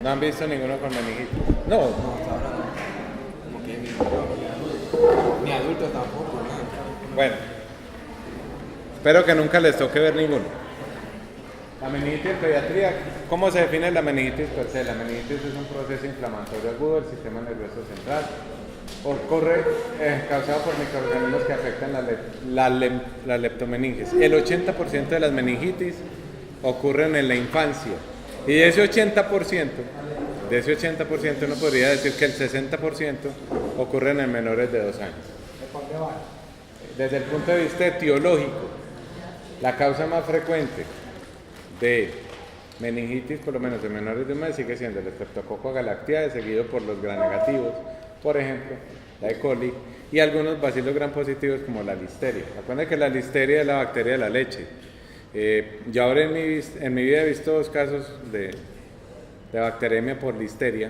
¿No han visto ninguno con meningitis? No. No, hasta ahora no. Como que ni adultos tampoco, nada. Bueno, espero que nunca les toque ver ninguno. La meningitis en pediatría, ¿cómo se define la meningitis per se? La meningitis es un proceso inflamatorio agudo del sistema nervioso central. Ocurre causado por microorganismos que afectan la leptomeninges. El 80% de las meningitis ocurren en la infancia. Y de ese 80%, uno podría decir que el 60% ocurren en menores de 2 años. Desde el punto de vista etiológico, la causa más frecuente de meningitis, por lo menos de menores de 1 mes, sigue siendo el Streptococcus galactiae, seguido por los gram negativos, por ejemplo, la E. coli, y algunos bacilos gram positivos como la listeria. Recuerden que la listeria es la bacteria de la leche. Yo ahora en mi vida he visto 2 casos de bacteremia por listeria.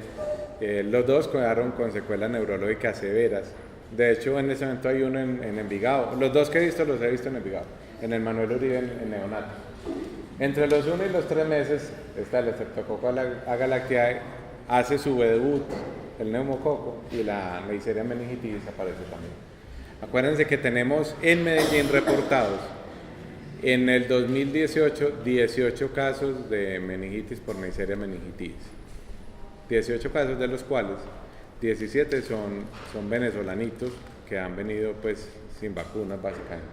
Los 2 quedaron con secuelas neurológicas severas. De hecho, en ese momento hay uno en Envigado. Los 2 que he visto los he visto en Envigado, en el Manuel Uribe en neonato. Entre los 1 y los 3 meses está el Streptococcus galactiae, hace su debut el neumococo y la Neisseria meningitis aparece también. Acuérdense que tenemos en Medellín reportados en el 2018 18 casos de meningitis por Neisseria meningitis. 18 casos, de los cuales 17 son venezolanitos que han venido pues sin vacunas básicamente.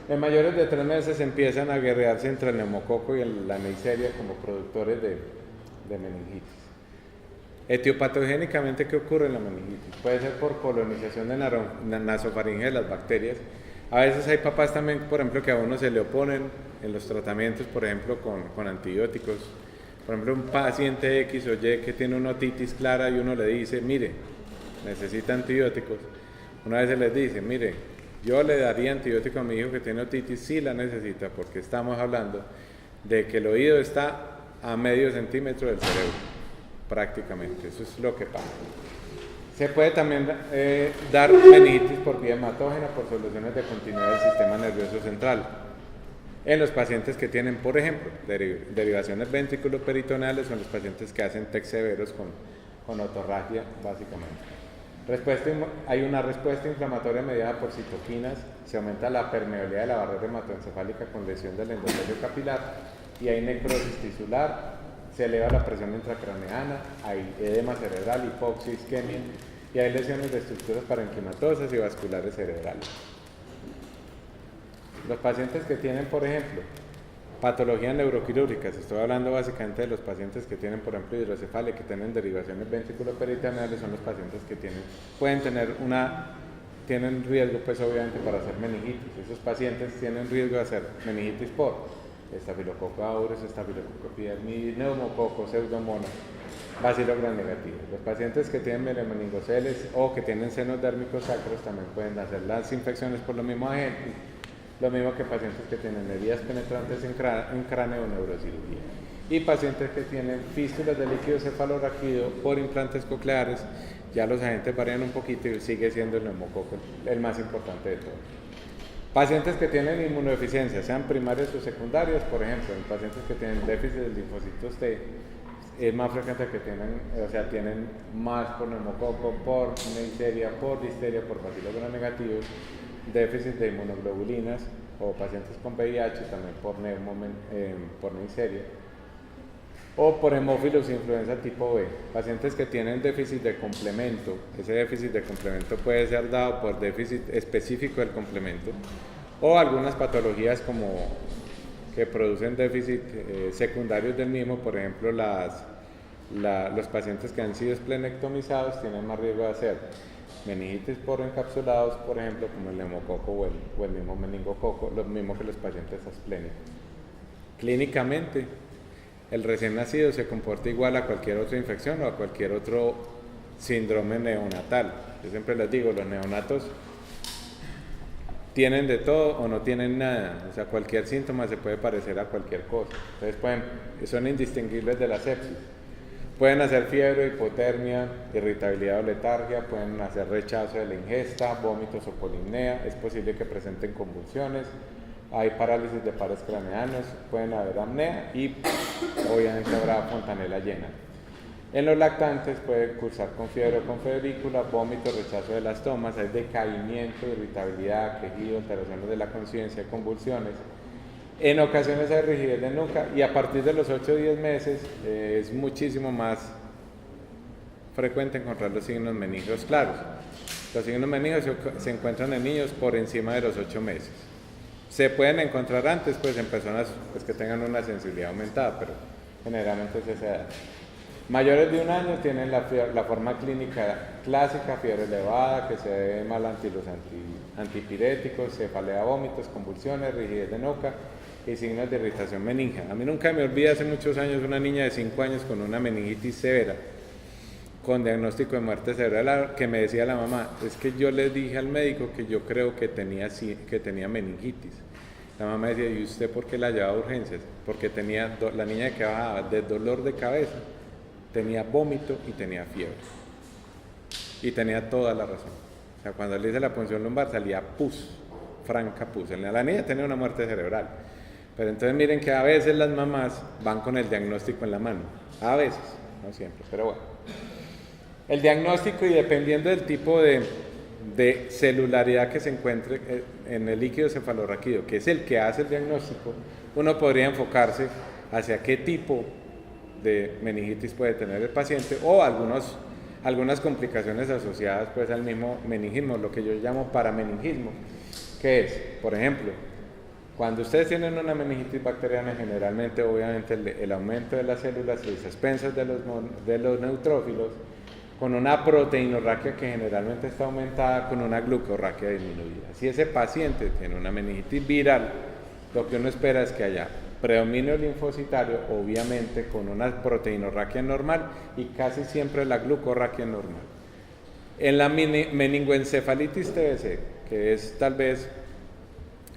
En mayores de 3 meses empiezan a guerrearse entre el neumococo y la Neisseria como productores de meningitis. Etiopatogénicamente, ¿qué ocurre en la meningitis? Puede ser por colonización de nasofaringe de las bacterias. A veces hay papás también, por ejemplo, que a uno se le oponen en los tratamientos, por ejemplo, con antibióticos. Por ejemplo, un paciente X o Y que tiene una otitis clara y uno le dice, mire, necesita antibióticos. Una vez se les dice, mire, yo le daría antibiótico a mi hijo que tiene otitis, sí la necesita, porque estamos hablando de que el oído está a medio centímetro del cerebro, prácticamente. Eso es lo que pasa. Se puede también dar meningitis por vía hematógena por soluciones de continuidad del sistema nervioso central. En los pacientes que tienen, por ejemplo, derivaciones ventriculoperitoneales o en los pacientes que hacen TEC severos con otorragia, básicamente. Hay una respuesta inflamatoria mediada por citoquinas, se aumenta la permeabilidad de la barrera hematoencefálica con lesión del endotelio capilar y hay necrosis tisular, se eleva la presión intracraneana, hay edema cerebral, hipoxia, isquemia y hay lesiones de estructuras parenquimatosas y vasculares cerebrales. Los pacientes que tienen, por ejemplo, patologías neuroquirúrgicas, estoy hablando básicamente de los pacientes que tienen, por ejemplo, hidrocefalia, que tienen derivaciones ventriculoperitoneales, son los pacientes que tienen riesgo, pues obviamente, para hacer meningitis. Esos pacientes tienen riesgo de hacer meningitis por Staphylococcus aureus, Staphylococcus epidermidis, neumococo, pseudomonas, bacilo gram negativo. Los pacientes que tienen meningoceles o que tienen senos dérmicos sacros también pueden hacer las infecciones por los mismos agentes. Lo mismo que pacientes que tienen heridas penetrantes en cráneo o neurocirugía. Y pacientes que tienen fístulas de líquido cefalorraquídeo por implantes cocleares, ya los agentes varían un poquito y sigue siendo el neumococo el más importante de todos. Pacientes que tienen inmunodeficiencia, sean primarios o secundarios, por ejemplo, en pacientes que tienen déficit de linfocitos T, es más frecuente que tienen más por neumococo, por Neisseria, por listeria, por bacilo gram negativos, déficit de inmunoglobulinas o pacientes con VIH también por Neisseria o por hemófilos influenza tipo B, pacientes que tienen déficit de complemento. Ese déficit de complemento puede ser dado por déficit específico del complemento o algunas patologías como que producen déficit secundarios del mismo, por ejemplo los pacientes que han sido esplenectomizados tienen más riesgo de hacer meningitis por encapsulados, por ejemplo, como el neumococo o el mismo meningococo, lo mismo que los pacientes asplénicos. Clínicamente, el recién nacido se comporta igual a cualquier otra infección o a cualquier otro síndrome neonatal. Yo siempre les digo, los neonatos tienen de todo o no tienen nada, o sea, cualquier síntoma se puede parecer a cualquier cosa. Entonces son indistinguibles de la sepsis. Pueden hacer fiebre, hipotermia, irritabilidad o letargia, pueden hacer rechazo de la ingesta, vómitos o polimnea, es posible que presenten convulsiones, hay parálisis de pares craneanos, pueden haber apnea y obviamente habrá fontanela llena. En los lactantes puede cursar con fiebre o con febrícula, vómito, rechazo de las tomas, hay decaimiento, irritabilidad, quejido, alteraciones de la conciencia, convulsiones. En ocasiones hay rigidez de nuca y a partir de los 8 o 10 meses es muchísimo más frecuente encontrar los signos meningos claros. Los signos meningos se encuentran en niños por encima de los 8 meses. Se pueden encontrar antes, pues en personas pues, que tengan una sensibilidad aumentada, pero generalmente es esa edad. Mayores de 1 año tienen la forma clínica clásica, fiebre elevada, que se debe mal ante los antipiréticos, cefalea, vómitos, convulsiones, rigidez de nuca y signos de irritación meningia. A mí nunca me olvida hace muchos años una niña de 5 años con una meningitis severa, con diagnóstico de muerte cerebral, que me decía la mamá, es que yo le dije al médico que yo creo que tenía meningitis. La mamá decía, ¿y usted por qué la llevaba a urgencias? Porque tenía la niña que bajaba de dolor de cabeza, tenía vómito y tenía fiebre. Y tenía toda la razón. O sea, cuando le hice la punción lumbar salía pus, franca pus. La niña tenía una muerte cerebral. Pero entonces miren que a veces las mamás van con el diagnóstico en la mano. A veces, no siempre, pero bueno. El diagnóstico, y dependiendo del tipo de celularidad que se encuentre en el líquido cefalorraquídeo, que es el que hace el diagnóstico, uno podría enfocarse hacia qué tipo de meningitis puede tener el paciente o algunas complicaciones asociadas pues al mismo meningismo, lo que yo llamo parameningismo, que es, por ejemplo, cuando ustedes tienen una meningitis bacteriana, generalmente obviamente el aumento de las células y las expensas de los neutrófilos, con una proteinorraquia que generalmente está aumentada, con una glucorraquia disminuida. Si ese paciente tiene una meningitis viral, lo que uno espera es que haya predominio linfocitario, obviamente con una proteinorraquia normal y casi siempre la glucorraquia normal. En la meningoencefalitis TBC, que es tal vez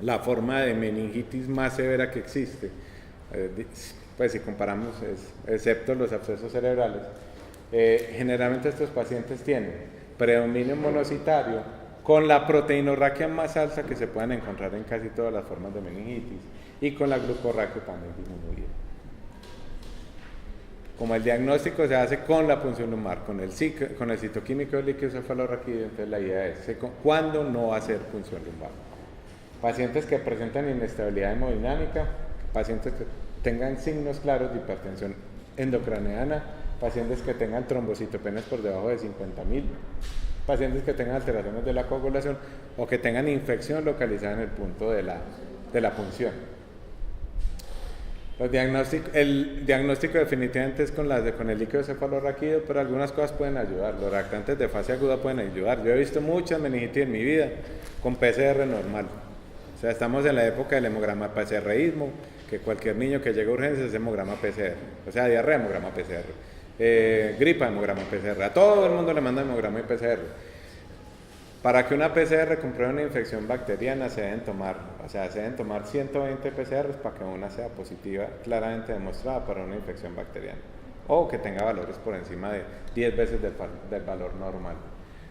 la forma de meningitis más severa que existe, pues si comparamos, excepto los abscesos cerebrales, generalmente estos pacientes tienen predominio monocitario con la proteinorraquia más alta que se pueden encontrar en casi todas las formas de meningitis y con la glucorraquia también disminuida. Como el diagnóstico se hace con la punción lumbar, con el citoquímico del líquido cefalorraquídeo, entonces la idea es ¿cuándo no hacer punción lumbar? Pacientes que presentan inestabilidad hemodinámica, pacientes que tengan signos claros de hipertensión endocraneana, pacientes que tengan trombocitopenas por debajo de 50.000, pacientes que tengan alteraciones de la coagulación o que tengan infección localizada en el punto de la punción. El diagnóstico definitivamente es con el líquido cefalorraquídeo, pero algunas cosas pueden ayudar. Los lactantes de fase aguda pueden ayudar. Yo he visto muchas meningitis en mi vida con PCR normal. O sea, estamos en la época del hemograma PCRismo, que cualquier niño que llegue a urgencias es hemograma PCR. O sea, diarrea, hemograma PCR. Gripa, hemograma PCR. A todo el mundo le manda hemograma y PCR. Para que una PCR compruebe una infección bacteriana se deben tomar 120 PCRs para que una sea positiva, claramente demostrada para una infección bacteriana, o que tenga valores por encima de 10 veces del valor normal.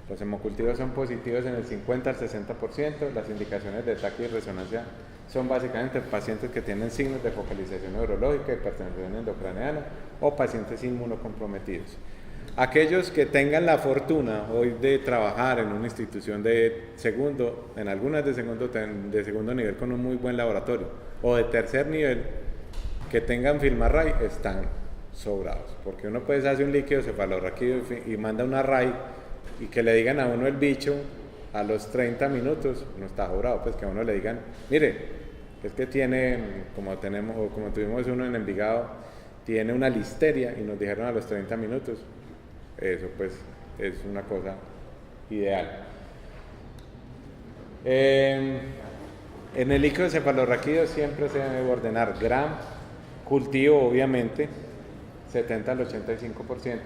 Los hemocultivos son positivos en el 50 al 60%, las indicaciones de TAC y resonancia son básicamente pacientes que tienen signos de focalización neurológica, hipertensión endocraneana o pacientes inmunocomprometidos. Aquellos que tengan la fortuna hoy de trabajar en una institución de segundo, en algunas de segundo nivel con un muy buen laboratorio, o de tercer nivel, que tengan FilmArray, están sobrados, porque uno puede hacer un líquido cefalorraquídeo y manda una array y que le digan a uno el bicho a los 30 minutos, no está sobrado, pues que a uno le digan, mire, es que tiene, como tuvimos uno en Envigado, tiene una listeria y nos dijeron a los 30 minutos. Eso pues es una cosa ideal. En el líquido cefalorraquídeo siempre se debe ordenar gram, cultivo obviamente, 70 al 85%.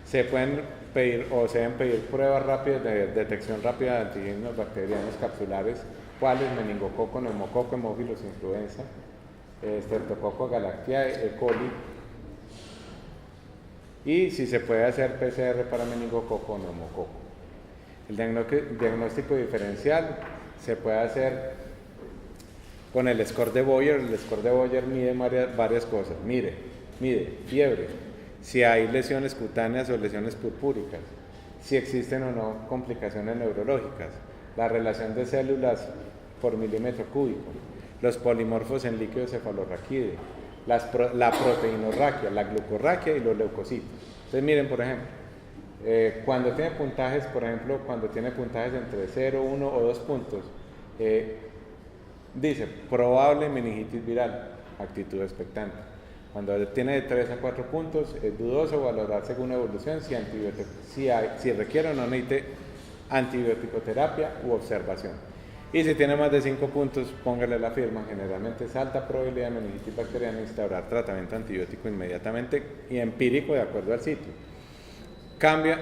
Se pueden pedir o se deben pedir pruebas rápidas de detección rápida de antígenos bacterianos capsulares, cuales meningococo, neumococo, hemófilos influenza, streptococo galactiae, E. coli. Y si se puede hacer PCR para meningococo o neumococo. El diagnóstico diferencial se puede hacer con el score de Boyer. El score de Boyer mide varias cosas. Mide fiebre, si hay lesiones cutáneas o lesiones purpúricas, si existen o no complicaciones neurológicas, la relación de células por milímetro cúbico, los polimorfos en líquido cefalorraquídeo, la proteinorraquia, la glucorraquia y los leucocitos. Entonces miren, por ejemplo, cuando tiene puntajes, por ejemplo, cuando tiene puntajes entre 0, 1 o 2 puntos, dice probable meningitis viral, actitud expectante. Cuando tiene de 3 a 4 puntos, es dudoso valorar según evolución si requiere o no necesite antibiótico-terapia u observación. Y si tiene más de 5 puntos, póngale la firma. Generalmente es alta probabilidad de meningitis bacteriana, instaurar tratamiento antibiótico inmediatamente y empírico de acuerdo al sitio.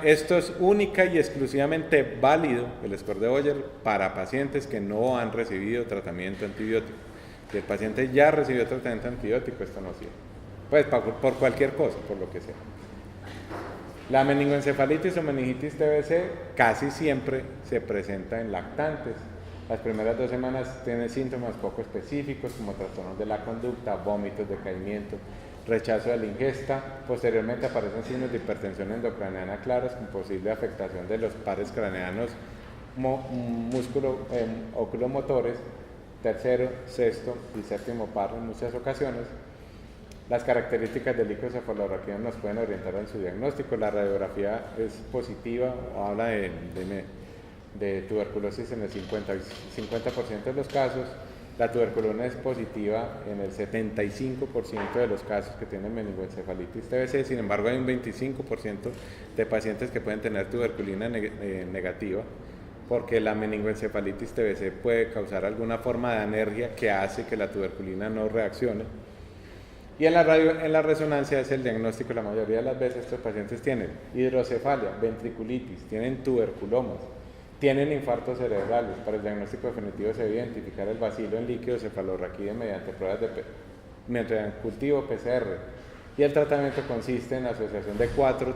Esto es única y exclusivamente válido, el score de Boyer, para pacientes que no han recibido tratamiento antibiótico. Si el paciente ya recibió tratamiento antibiótico, esto no sirve. Pues por cualquier cosa, por lo que sea. La meningoencefalitis o meningitis TBC casi siempre se presenta en lactantes. Las primeras 2 semanas tienen síntomas poco específicos como trastornos de la conducta, vómitos, decaimiento, rechazo de la ingesta. Posteriormente aparecen signos de hipertensión endocraniana claros con posible afectación de los pares craneanos oculomotores, tercero, sexto y séptimo par en muchas ocasiones. Las características del líquido cefalorraquídeo nos pueden orientar en su diagnóstico. La radiografía es positiva, habla de tuberculosis en el 50% de los casos. La tuberculina es positiva en el 75% de los casos que tienen meningoencefalitis TBC. Sin embargo, hay un 25% de pacientes que pueden tener tuberculina negativa, porque la meningoencefalitis TBC puede causar alguna forma de anergia que hace que la tuberculina no reaccione. Y en la resonancia es el diagnóstico. La mayoría de las veces estos pacientes tienen hidrocefalia, ventriculitis, tienen tuberculomas, tienen infartos cerebrales. Para el diagnóstico definitivo se debe identificar el bacilo en líquido cefalorraquídeo mediante pruebas mediante cultivo PCR. Y el tratamiento consiste en la asociación de 4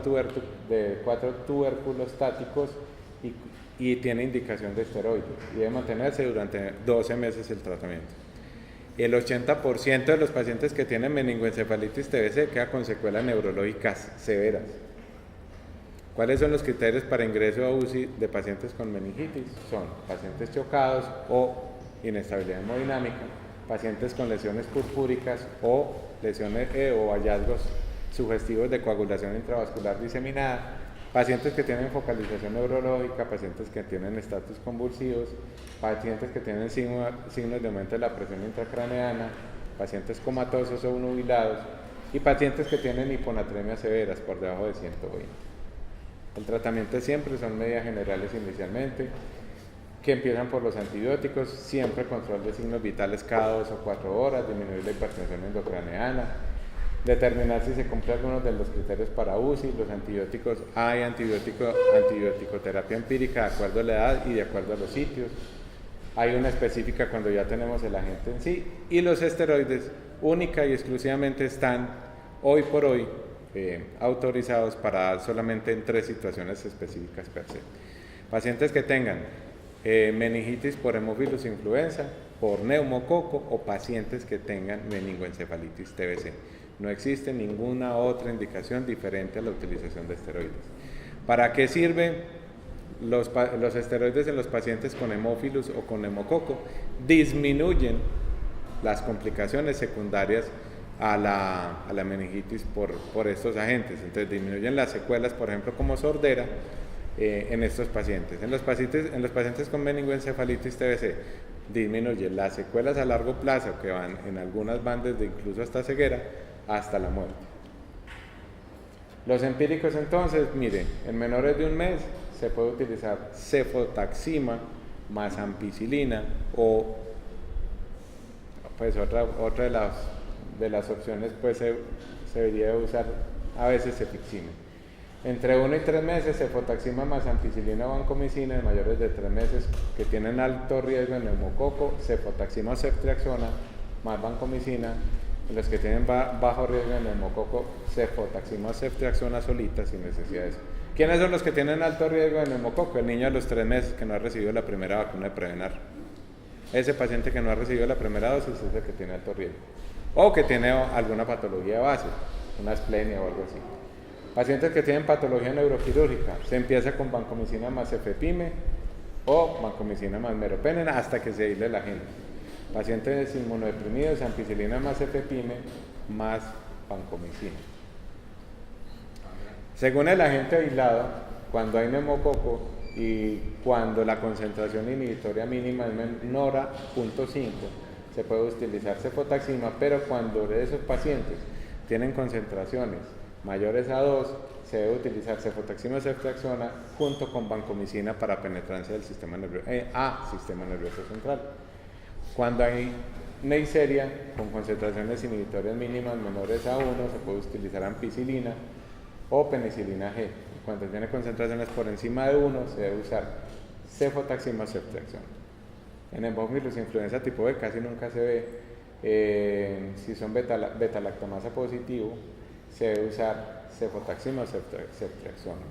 tubérculos estáticos y tiene indicación de esteroides. Y debe mantenerse durante 12 meses el tratamiento. El 80% de los pacientes que tienen meningoencefalitis TBC queda con secuelas neurológicas severas. ¿Cuáles son los criterios para ingreso a UCI de pacientes con meningitis? Son pacientes chocados o inestabilidad hemodinámica, pacientes con lesiones purpúricas o lesiones o hallazgos sugestivos de coagulación intravascular diseminada, pacientes que tienen focalización neurológica, pacientes que tienen estatus convulsivos, pacientes que tienen signos de aumento de la presión intracraneana, pacientes comatosos o nubilados y pacientes que tienen hiponatremias severas por debajo de 120. El tratamiento siempre son medidas generales inicialmente, que empiezan por los antibióticos, siempre control de signos vitales cada 2 o 4 horas, disminuir la hipertensión endocraneana, determinar si se cumplen algunos de los criterios para UCI. Los antibióticos, hay antibiótico-terapia empírica de acuerdo a la edad y de acuerdo a los sitios. Hay una específica cuando ya tenemos el agente en sí. Y los esteroides única y exclusivamente están hoy por hoy autorizados para dar solamente en 3 situaciones específicas per se. Pacientes que tengan meningitis por Haemophilus influenza, por neumococo o pacientes que tengan meningoencefalitis TBC. No existe ninguna otra indicación diferente a la utilización de esteroides. ¿Para qué sirven los esteroides en los pacientes con Haemophilus o con neumococo? Disminuyen las complicaciones secundarias a la meningitis por estos agentes. Entonces disminuyen las secuelas, por ejemplo, como sordera en estos pacientes. En los pacientes con meningoencefalitis TBC disminuye las secuelas a largo plazo, que en algunas van desde incluso hasta ceguera hasta la muerte. Los empíricos entonces, miren, en menores de un mes se puede utilizar cefotaxima más ampicilina o pues otra de las opciones pues se debería usar a veces cefixime. Entre 1 y 3 meses cefotaxima más ampicilina o vancomicina. En mayores de 3 meses que tienen alto riesgo de neumococo, cefotaxima o ceftriaxona más vancomicina. En los que tienen bajo riesgo de neumococo, cefotaxima o ceftriaxona solita sin necesidad de eso. ¿Quiénes son los que tienen alto riesgo de neumococo? El niño a los 3 meses que no ha recibido la primera vacuna de Prevenar. Ese paciente que no ha recibido la primera dosis es el que tiene alto riesgo. O que tiene alguna patología de base, una asplenia o algo así. Pacientes que tienen patología neuroquirúrgica, se empieza con vancomicina más cefepime o vancomicina más meropenem hasta que se aísle la gente. Pacientes inmunodeprimidos, ampicilina más cefepime más vancomicina. Según el agente aislado, cuando hay neumococo y cuando la concentración inhibitoria mínima es menor a 0.5, se puede utilizar cefotaxima, pero cuando esos pacientes tienen concentraciones mayores a 2, se debe utilizar cefotaxima o ceftriaxona junto con vancomicina para penetrancia del sistema nervioso central. Cuando hay neisseria con concentraciones inhibitorias mínimas menores a 1, se puede utilizar ampicilina o penicilina G. Cuando tiene concentraciones por encima de 1, se debe usar cefotaxima o ceftriaxona. En hemófilos influenza tipo B casi nunca se ve. Si son beta-lactamasa positivo, se debe usar cefotaxima o ceftriaxona.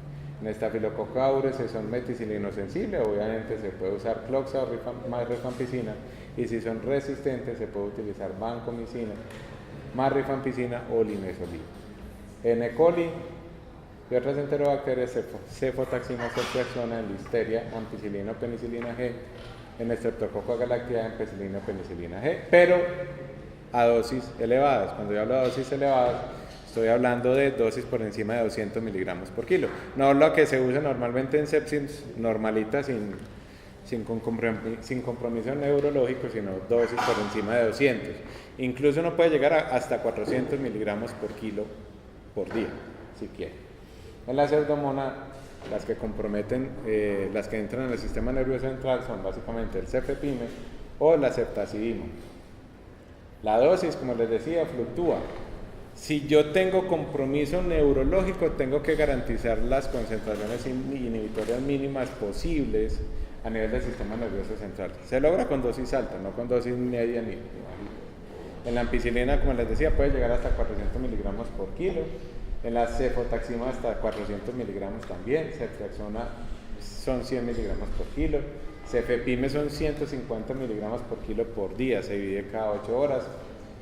En estafilococcus aureus, si son meticilino sensible, obviamente se puede usar cloxa o más rifampicina, y si son resistentes, se puede utilizar vancomicina, más rifampicina o linezolida. En E. coli y otras enterobacterias, cefotaxima o ceftriaxona, en listeria, ampicilina o penicilina G, en Streptococcus galactiae, ampicilina o penicilina G, pero a dosis elevadas. Cuando yo hablo de dosis elevadas, estoy hablando de dosis por encima de 200 miligramos por kilo. No lo que se usa normalmente en sepsis normalita sin compromiso neurológico, sino dosis por encima de 200. Incluso uno puede llegar hasta 400 miligramos por kilo por día, si quiere. En la pseudomonas, las que comprometen, las que entran en el sistema nervioso central son básicamente el cefepime o la ceftazidima. La dosis, como les decía, fluctúa. Si yo tengo compromiso neurológico, tengo que garantizar las concentraciones inhibitorias mínimas posibles a nivel del sistema nervioso central. Se logra con dosis alta, no con dosis media ni bajita. En la ampicilina, como les decía, puede llegar hasta 400 miligramos por kilo. En la cefotaxima hasta 400 miligramos también. Ceftriaxona son 100 miligramos por kilo. Cefepime son 150 miligramos por kilo por día, se divide cada 8 horas.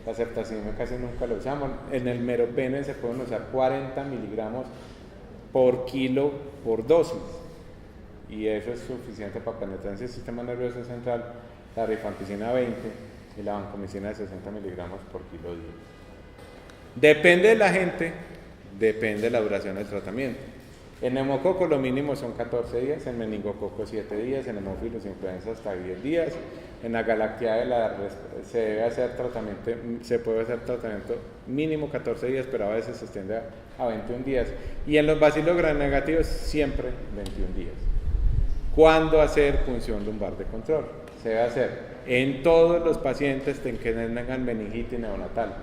La ceftazidima casi nunca lo usamos. En el meropenem se pueden usar 40 miligramos por kilo por dosis. Y eso es suficiente para penetrancia del sistema nervioso central. La rifampicina 20 y la vancomicina de 60 miligramos por kilo día. Depende de la gente, depende de la duración del tratamiento. En neumococo lo mínimo son 14 días, en meningococo 7 días, en hemófilos influenza hasta 10 días. En la galactiae se puede hacer tratamiento mínimo 14 días, pero a veces se extiende a 21 días. Y en los bacilos gram negativos siempre 21 días. ¿Cuándo hacer punción lumbar de control? Se debe hacer en todos los pacientes que tengan meningitis neonatal,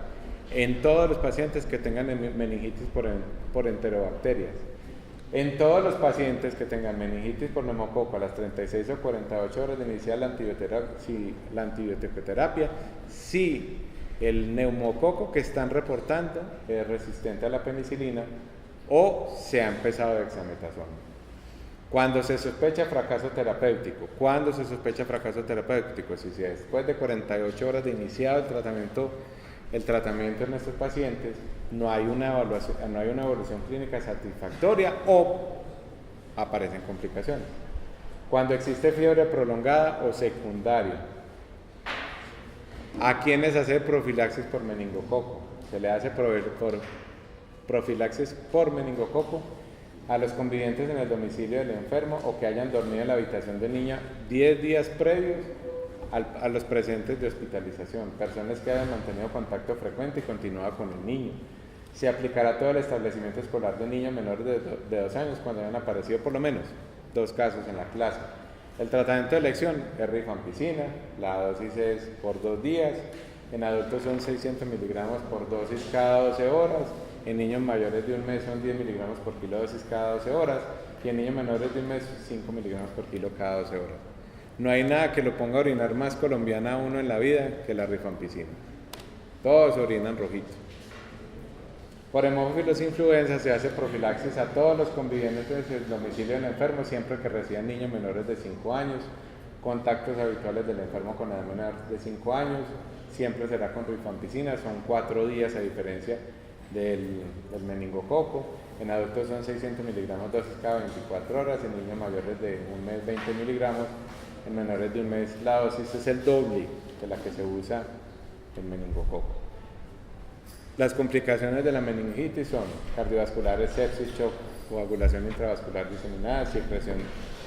en todos los pacientes que tengan meningitis por enterobacterias, en todos los pacientes que tengan meningitis por neumococo a las 36 o 48 horas de iniciar la antibioticoterapia, si el neumococo que están reportando es resistente a la penicilina o se ha empezado dexametasona. Cuando se sospecha fracaso terapéutico, si después de 48 horas de iniciado el tratamiento en estos pacientes no hay una evolución clínica satisfactoria o aparecen complicaciones. Cuando existe fiebre prolongada o secundaria, ¿a quiénes hacer profilaxis por meningococo? Se le hace profilaxis por meningococo a los convivientes en el domicilio del enfermo o que hayan dormido en la habitación del niño 10 días previos a los presentes de hospitalización, personas que hayan mantenido contacto frecuente y continuado con el niño. Se aplicará a todo el establecimiento escolar de niños menores de 2 años cuando hayan aparecido por lo menos 2 casos en la clase. El tratamiento de elección es rifampicina, la dosis es por 2 días, en adultos son 600 miligramos por dosis cada 12 horas, en niños mayores de 1 mes son 10 miligramos por kilo dosis cada 12 horas y en niños menores de 1 mes 5 miligramos por kilo cada 12 horas. No hay nada que lo ponga a orinar más colombiana a uno en la vida que la rifampicina. Todos orinan rojito. Por hemófilos influenza se hace profilaxis a todos los convivientes del domicilio del enfermo siempre que reciban niños menores de 5 años, contactos habituales del enfermo con edad menor de 5 años, siempre será con rifampicina, son 4 días a diferencia del meningococo. En adultos son 600 miligramos dosis cada 24 horas, en niños mayores de un mes 20 miligramos, en menores de un mes la dosis es el doble de la que se usa en meningococo. Las complicaciones de la meningitis son cardiovasculares, sepsis, shock, coagulación intravascular diseminada, secreción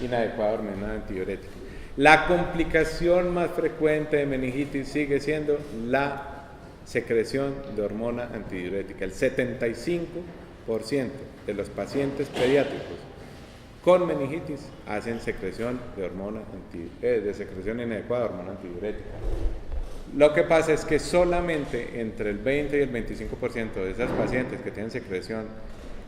inadecuada de hormona antidiurética. La complicación más frecuente de meningitis sigue siendo la secreción de hormona antidiurética. El 75% de los pacientes pediátricos con meningitis hacen secreción de secreción inadecuada de hormona antidiurética. Lo que pasa es que solamente entre el 20 y el 25% de esas pacientes que tienen secreción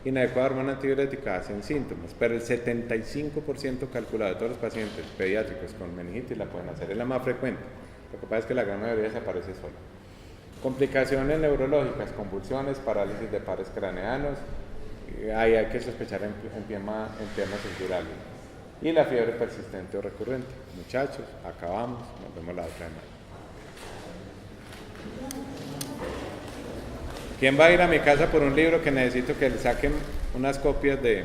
inadecuada de hormona antidiurética hacen síntomas, pero el 75% calculado de todos los pacientes pediátricos con meningitis la pueden hacer, es la más frecuente. Lo que pasa es que la gran mayoría desaparece sola. Complicaciones neurológicas, convulsiones, parálisis de pares craneanos, ahí hay que sospechar empiemas estructurales. Y la fiebre persistente o recurrente. Muchachos, acabamos, nos vemos la otra semana. ¿Quién va a ir a mi casa por un libro que necesito que le saquen unas copias de